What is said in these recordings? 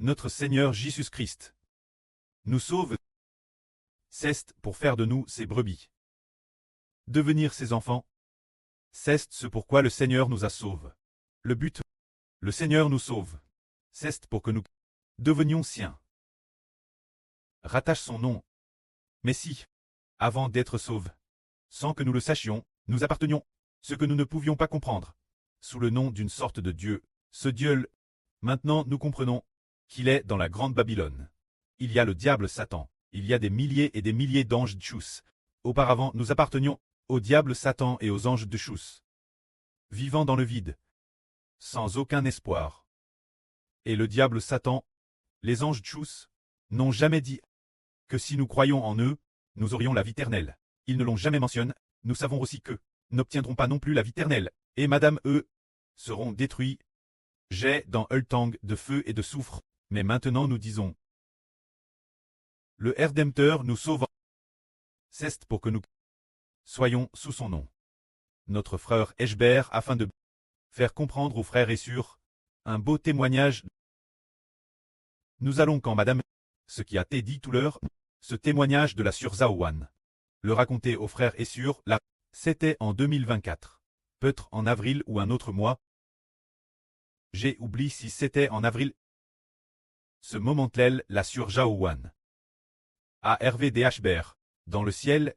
Notre Seigneur Jésus-Christ nous sauve. C'est pour faire de nous ses brebis. Devenir ses enfants. C'est ce pourquoi le Seigneur nous a sauvés. Le but, le Seigneur nous sauve. C'est pour que nous devenions siens. Rattache son nom. Mais si, avant d'être sauvés, sans que nous le sachions, nous appartenions, ce que nous ne pouvions pas comprendre, sous le nom d'une sorte de Dieu, ce Dieu, maintenant nous comprenons qu'il est dans la grande Babylone. Il y a le diable Satan, il y a des milliers et des milliers d'anges Tchous. Auparavant nous appartenions au diable Satan et aux anges de Tchous. Vivant dans le vide, sans aucun espoir. Et le diable Satan, les anges Tchous, n'ont jamais dit que si nous croyons en eux, nous aurions la vie éternelle. Ils ne l'ont jamais mentionné. Nous savons aussi que n'obtiendront pas non plus la vie éternelle, et madame eux seront détruits. J'ai dans Hultang de feu et de soufre, mais maintenant nous disons le Rédempteur nous sauve. C'est pour que nous soyons sous son nom. Notre frère Eshbert afin de faire comprendre aux frères et sœurs un beau témoignage. Nous allons quand madame, ce qui a été dit tout l'heure, ce témoignage de la sœur Zaowan, le raconter aux frères et sœurs là, c'était en 2024. Peut-être en avril ou un autre mois. J'ai oublié si c'était en avril. Ce moment-là, la sœur Zaowan a Hervé Eshbert, dans le ciel,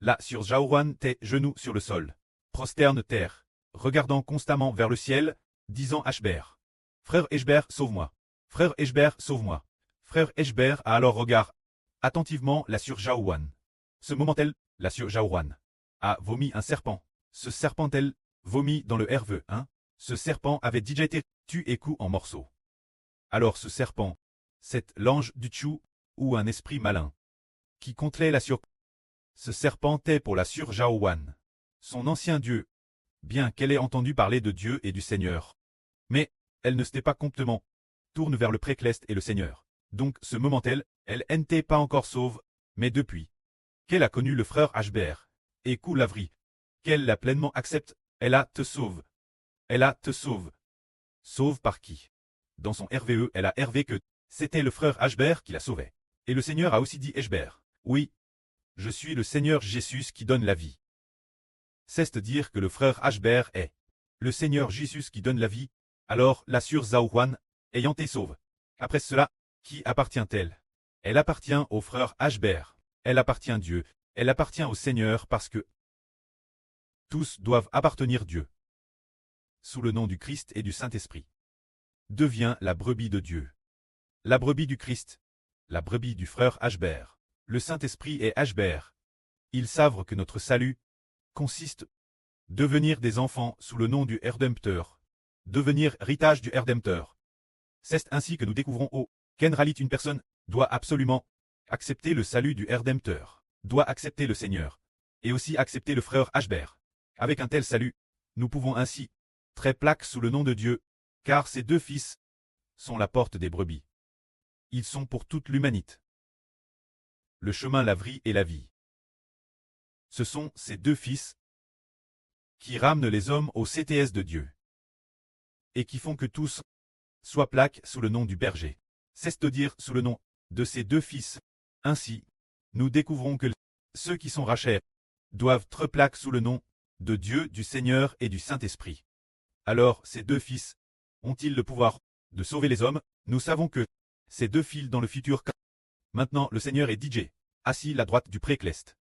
la sœur Zaowan tes genoux sur le sol, prosterne terre, regardant constamment vers le ciel, disant Eshbert, frère Eshbert, sauve-moi. Frère Eshbert, sauve-moi. Frère Eshbert a alors regardé attentivement la sœur Zaowan. Ce moment-là, la sœur Zaowan a vomi un serpent. Ce serpent-elle vomit dans le herveux, hein. Ce serpent avait déjà été tué et coupé en morceaux. Alors ce serpent, c'est l'ange du Tchou, ou un esprit malin, qui contenait la sœur. Ce serpent est pour la sœur Zaowan, son ancien Dieu, bien qu'elle ait entendu parler de Dieu et du Seigneur. Mais, elle ne s'était pas complètement tourne vers le précleste et le Seigneur. Donc ce moment-là, elle n'était pas encore sauve, mais depuis qu'elle a connu le frère Eshbert, et Coulavry, qu'elle l'a pleinement accepte, elle a te sauve. Elle a te sauve. Sauve par qui? Dans son RVE, elle a hervé que c'était le frère Eshbert qui la sauvait. Et le Seigneur a aussi dit Eshbert, oui, je suis le Seigneur Jésus qui donne la vie. C'est dire que le frère Eshbert est le Seigneur Jésus qui donne la vie, alors la sœur Zaowan, ayant été sauve. Après cela, qui appartient-elle? Elle appartient au frère Eshbert, elle appartient à Dieu, elle appartient au Seigneur parce que tous doivent appartenir à Dieu. Sous le nom du Christ et du Saint-Esprit. Devient la brebis de Dieu. La brebis du Christ, la brebis du frère Eshbert, le Saint-Esprit et Eshbert. Ils savent que notre salut consiste devenir des enfants sous le nom du Rédempteur, devenir héritage du Rédempteur. C'est ainsi que nous découvrons qu'en réalité une personne doit absolument accepter le salut du Rédempteur, doit accepter le Seigneur, et aussi accepter le frère Eshbert. Avec un tel salut, nous pouvons ainsi très plaque sous le nom de Dieu, car ces deux fils sont la porte des brebis. Ils sont pour toute l'humanité. Le chemin, la vie et la vie. Ce sont ces deux fils qui ramenent les hommes au CTS de Dieu et qui font que tous soient plaques sous le nom du berger. C'est-à-dire sous le nom de ces deux fils. Ainsi, nous découvrons que ceux qui sont rachés doivent être plaques sous le nom de Dieu, du Seigneur et du Saint-Esprit. Alors ces deux fils ont-ils le pouvoir de sauver les hommes? Nous savons que ces deux fils dans le futur. Maintenant le Seigneur est DJ, assis à la droite du précleste.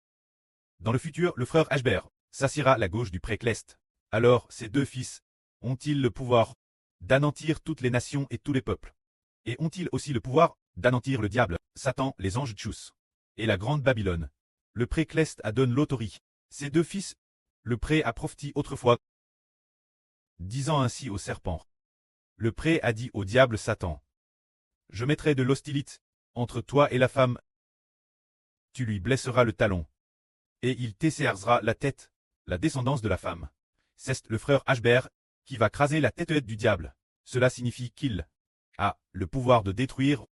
Dans le futur, le frère Eshbert s'assiera à la gauche du précleste. Alors ces deux fils ont-ils le pouvoir d'anéantir toutes les nations et tous les peuples? Et ont-ils aussi le pouvoir d'anéantir le diable, Satan, les anges Tchous et la grande Babylone? Le précleste a donné l'autorité. Ces deux fils, le pré a prophétisé autrefois, disant ainsi au serpent. Le pré a dit au diable Satan, je mettrai de l'hostilité entre toi et la femme. Tu lui blesseras le talon. Et il t'essérera la tête, la descendance de la femme. C'est le frère Eshbert qui va craser la tête du diable. Cela signifie qu'il a le pouvoir de détruire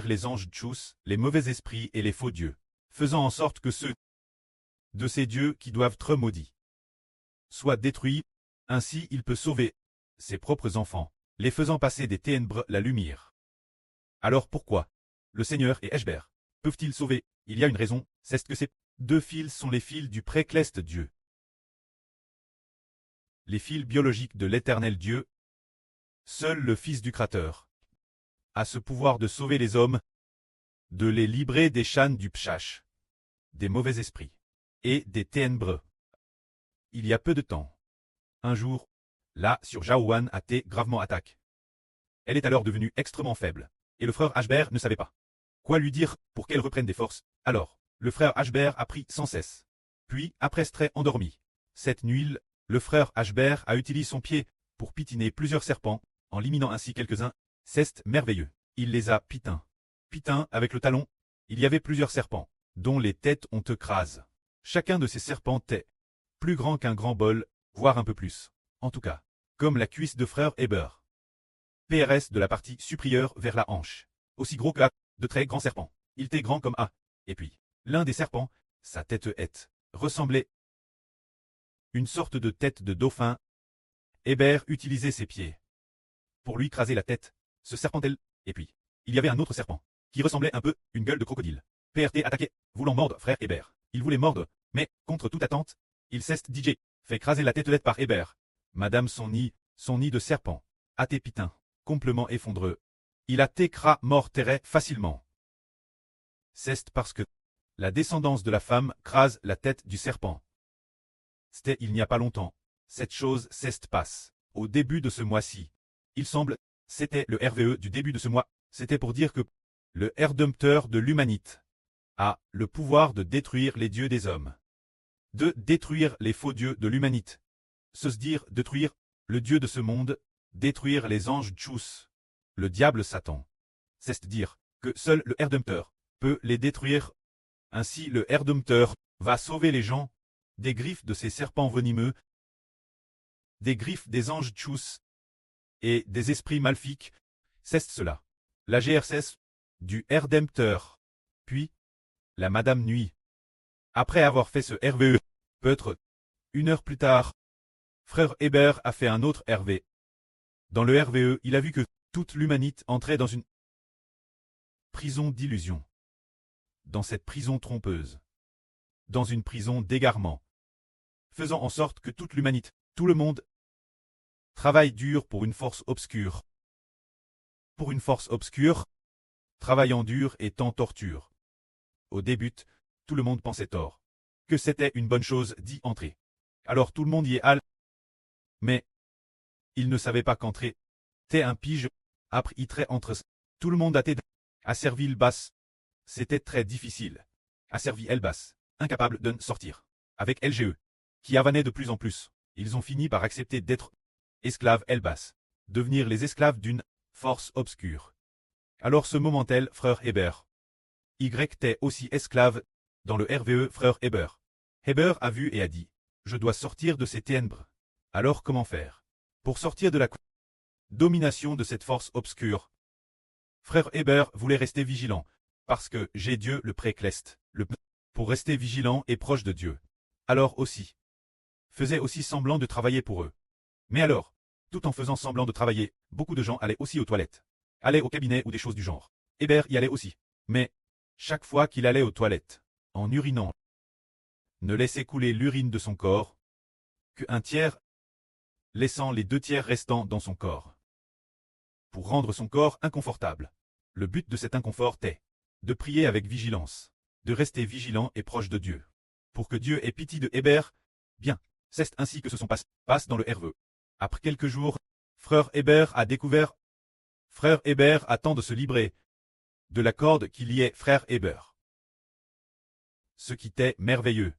les anges Tchous, les mauvais esprits et les faux dieux, faisant en sorte que ceux de ces dieux qui doivent être maudits soient détruits. Ainsi il peut sauver ses propres enfants, les faisant passer des ténèbres la lumière. Alors pourquoi le Seigneur et Eshber peuvent-ils sauver? Il y a une raison, c'est que ces deux fils sont les fils du précleste Dieu. Les fils biologiques de l'éternel Dieu. Seul le Fils du Créateur a ce pouvoir de sauver les hommes, de les libérer des chaînes du pshach, des mauvais esprits et des ténèbres. Il y a peu de temps, un jour, la sur Jaouan a été gravement attaquée. Elle est alors devenue extrêmement faible, et le frère Ashber ne savait pas quoi lui dire pour qu'elle reprenne des forces. Alors, le frère Ashber a pris sans cesse. Puis, après s'être endormi. Cette nuit, le frère Ashber a utilisé son pied pour pitiner plusieurs serpents, en liminant ainsi quelques-uns. C'est merveilleux. Il les a pitins avec le talon. Il y avait plusieurs serpents, dont les têtes ont écrasé. Chacun de ces serpents était plus grand qu'un grand bol, voire un peu plus. En tout cas, comme la cuisse de frère Heber. PRS de la partie supérieure vers la hanche. Aussi gros que A, de très grands serpents. Il était grand comme A. Et puis, l'un des serpents, sa tête ressemblait une sorte de tête de dauphin. Heber utilisait ses pieds pour lui écraser la tête, ce serpentel. Et puis, il y avait un autre serpent, qui ressemblait un peu une gueule de crocodile. PRT attaquait, voulant mordre frère Heber. Il voulait mordre, mais, contre toute attente, il cesse DJ, fait écraser la tête par Heber. Madame son nid de serpent, a été pitin, complètement effondreux. Il a été mort terré facilement. C'est parce que la descendance de la femme crase la tête du serpent. C'était il n'y a pas longtemps. Cette chose passe. Au début de ce mois-ci. Il semble, c'était le RVE du début de ce mois. C'était pour dire que le Rédempteur de l'humanité a le pouvoir de détruire les dieux des hommes. De détruire les faux dieux de l'humanité. Se dire détruire le dieu de ce monde, détruire les anges tchous, le diable Satan. C'est dire que seul le Rédempteur peut les détruire. Ainsi le Rédempteur va sauver les gens des griffes de ces serpents venimeux, des griffes des anges tchous et des esprits maléfiques. C'est cela. La GRCS du Rédempteur. Puis, la Madame Nuit. Après avoir fait ce RVE, peut-être une heure plus tard, frère Heber a fait un autre RV. Dans le RVE, il a vu que toute l'humanité entrait dans une prison d'illusion. Dans cette prison trompeuse. Dans une prison d'égarement. Faisant en sorte que toute l'humanité, tout le monde, travaille dur pour une force obscure. Pour une force obscure, travaillant dur et tant torture. Au début, tout le monde pensait tort. Que c'était une bonne chose d'y entrer. Alors tout le monde y est allé. Mais, il ne savait pas qu'entrer. T'es un pige. Après y trait entre. Tout le monde a été à Serville basse. C'était très difficile. À Serville basse, incapable de sortir. Avec LGE, qui avanait de plus en plus, ils ont fini par accepter d'être esclaves Elbas, devenir les esclaves d'une force obscure. Alors ce moment-tel, frère Heber. Y t'es aussi esclave, dans le RVE, frère Heber. Heber a vu et a dit, je dois sortir de ces ténèbres. Alors comment faire? Pour sortir de la domination de cette force obscure. Frère Heber voulait rester vigilant, parce que j'ai Dieu le précleste, pour rester vigilant et proche de Dieu. Alors aussi, faisait aussi semblant de travailler pour eux. Mais alors, tout en faisant semblant de travailler, beaucoup de gens allaient aussi aux toilettes, allaient au cabinet ou des choses du genre. Heber y allait aussi. Mais, chaque fois qu'il allait aux toilettes, en urinant, ne laissait couler l'urine de son corps, qu'un tiers, laissant les 2 tiers restants dans son corps. Pour rendre son corps inconfortable. Le but de cet inconfort est de prier avec vigilance, de rester vigilant et proche de Dieu. Pour que Dieu ait pitié de Heber, bien, c'est ainsi que se sont passe dans le RVE. Après quelques jours, frère Heber a découvert. Frère Heber attend de se libérer de la corde qui liait frère Heber. Ce qui était merveilleux.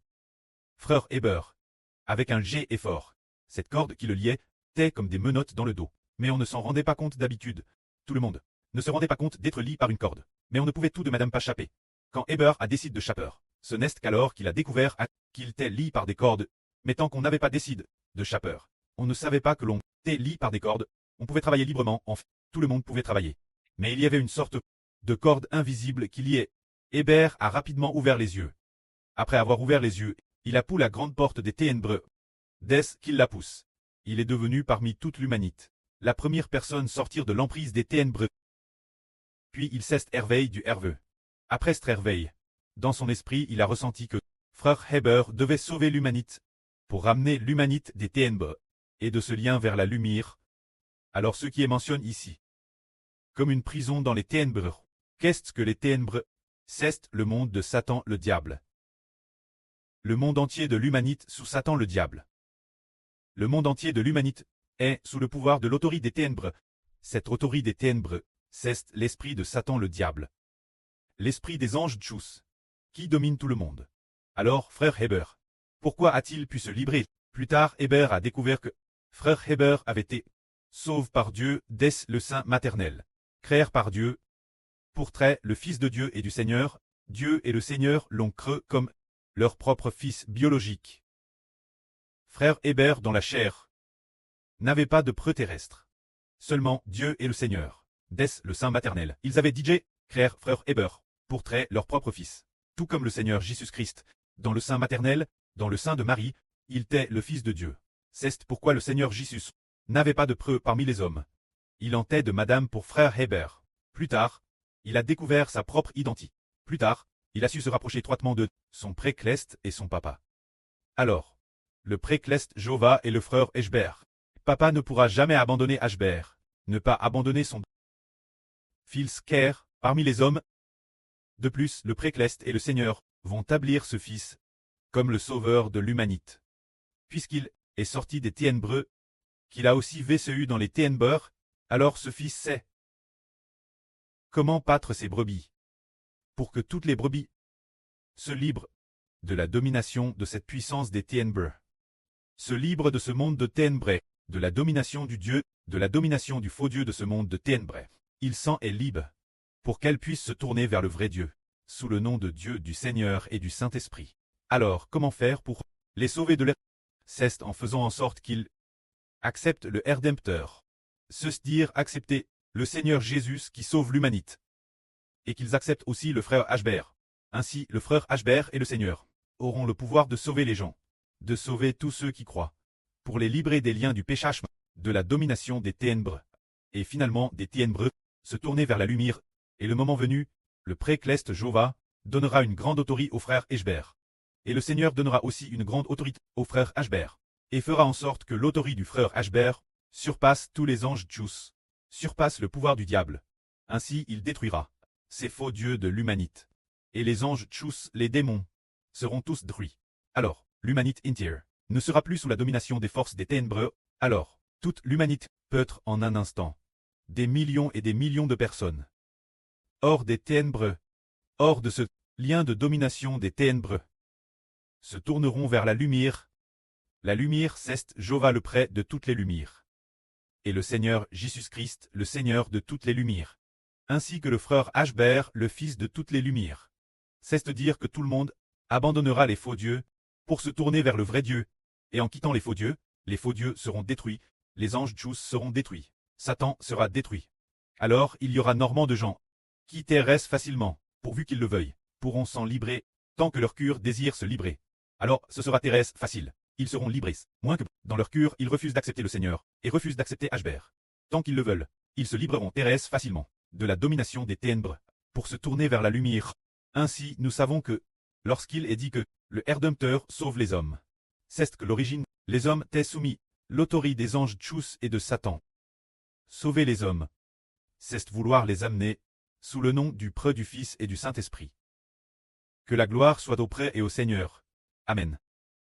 Frère Heber, avec un G effort, cette corde qui le liait, était comme des menottes dans le dos. Mais on ne s'en rendait pas compte d'habitude. Tout le monde ne se rendait pas compte d'être lié par une corde. Mais on ne pouvait tout de madame pas chapper. Quand Heber a décidé de chapper, ce n'est qu'alors qu'il a découvert qu'il était lié par des cordes. Mais tant qu'on n'avait pas décidé de chapper, on ne savait pas que l'on était lié par des cordes. On pouvait travailler librement, enfin, tout le monde pouvait travailler. Mais il y avait une sorte de corde invisible qui liait. Heber a rapidement ouvert les yeux. Après avoir ouvert les yeux, il a poussé la grande porte des ténèbres. Dès qu'il la pousse, il est devenu parmi toute l'humanité la première personne sortir de l'emprise des ténèbres. Puis il s'est réveillé du herveux. Après ce réveil, dans son esprit il a ressenti que frère Heber devait sauver l'humanité, pour ramener l'humanité des ténèbres, et de ce lien vers la lumière. Alors ce qui est mentionné ici, comme une prison dans les ténèbres. Qu'est-ce que les ténèbres? C'est le monde de Satan le diable. Le monde entier de l'humanité sous Satan le diable. Le monde entier de l'humanité est sous le pouvoir de l'autorité des ténèbres. Cette autorité des ténèbres, c'est l'esprit de Satan le diable. L'esprit des anges Tchous, qui domine tout le monde. Alors, frère Heber, pourquoi a-t-il pu se libérer? Plus tard, Heber a découvert que frère Heber avait été sauvé par Dieu dès le sein maternel, créé par Dieu. Pour trait, le Fils de Dieu et du Seigneur, Dieu et le Seigneur l'ont créé comme leur propre fils biologique. Frère Heber dans la chair n'avait pas de preux terrestre. Seulement Dieu et le Seigneur, dès le sein maternel. Ils avaient DJ, créèrent frère Heber, pour trait leur propre fils. Tout comme le Seigneur Jésus-Christ, dans le sein maternel, dans le sein de Marie, il était le Fils de Dieu. C'est pourquoi le Seigneur Jésus n'avait pas de preux parmi les hommes. Il en était de Madame pour frère Heber. Plus tard, il a découvert sa propre identité. Plus tard, il a su se rapprocher étroitement de son précleste et son papa. Alors, le précleste Jova et le frère Heber. Papa ne pourra jamais abandonner Heber, ne pas abandonner son fils Ker parmi les hommes. De plus, le précleste et le Seigneur vont établir ce fils comme le sauveur de l'humanité. Puisqu'il est sorti des ténèbres, qu'il a aussi vécu dans les ténèbres, alors ce fils sait comment battre ses brebis, pour que toutes les brebis se librent de la domination de cette puissance des ténèbres, se librent de ce monde de ténèbres, de la domination du Dieu, de la domination du faux Dieu de ce monde de ténèbres. Il s'en est libre, pour qu'elle puisse se tourner vers le vrai Dieu, sous le nom de Dieu, du Seigneur et du Saint-Esprit. Alors, comment faire pour les sauver de l'erreur? C'est en faisant en sorte qu'ils acceptent le Rédempteur. C'est-à-dire accepter le Seigneur Jésus qui sauve l'humanité. Et qu'ils acceptent aussi le frère Heber. Ainsi, le frère Heber et le Seigneur auront le pouvoir de sauver les gens, de sauver tous ceux qui croient, pour les libérer des liens du péché, de la domination des ténèbres, et finalement des ténèbres, se tourner vers la lumière, et le moment venu, le précleste Jova donnera une grande autorité au frère Heber. Et le Seigneur donnera aussi une grande autorité au frère Heber, et fera en sorte que l'autorité du frère Heber surpasse tous les anges Tchous, surpasse le pouvoir du diable. Ainsi il détruira ces faux dieux de l'humanité. Et les anges Tchous, les démons, seront tous détruits. Alors, l'humanité entière ne sera plus sous la domination des forces des ténèbres. Alors, toute l'humanité peut être en un instant des millions et des millions de personnes hors des ténèbres, hors de ce lien de domination des ténèbres, se tourneront vers la lumière. La lumière, c'est Jova le près de toutes les lumières. Et le Seigneur Jésus-Christ, le Seigneur de toutes les lumières. Ainsi que le frère Heber, le fils de toutes les lumières. C'est-à-dire que tout le monde abandonnera les faux dieux pour se tourner vers le vrai Dieu. Et en quittant les faux dieux seront détruits, les anges Tchous seront détruits, Satan sera détruit. Alors il y aura normand de gens qui terrestres facilement, pourvu qu'ils le veuillent, pourront s'en libérer, tant que leur cœur désire se libérer. Alors ce sera terrestre facile, ils seront libérés, moins que dans leur cœur ils refusent d'accepter le Seigneur, et refusent d'accepter Heber. Tant qu'ils le veulent, ils se libéreront terrestres facilement, de la domination des ténèbres, pour se tourner vers la lumière. Ainsi nous savons que, lorsqu'il est dit que le Rédempteur sauve les hommes, c'est que l'origine, les hommes étaient soumis, l'autorité des anges Tchous et de Satan. Sauver les hommes, c'est vouloir les amener, sous le nom du preux du Fils et du Saint-Esprit. Que la gloire soit auprès et au Seigneur. Amen.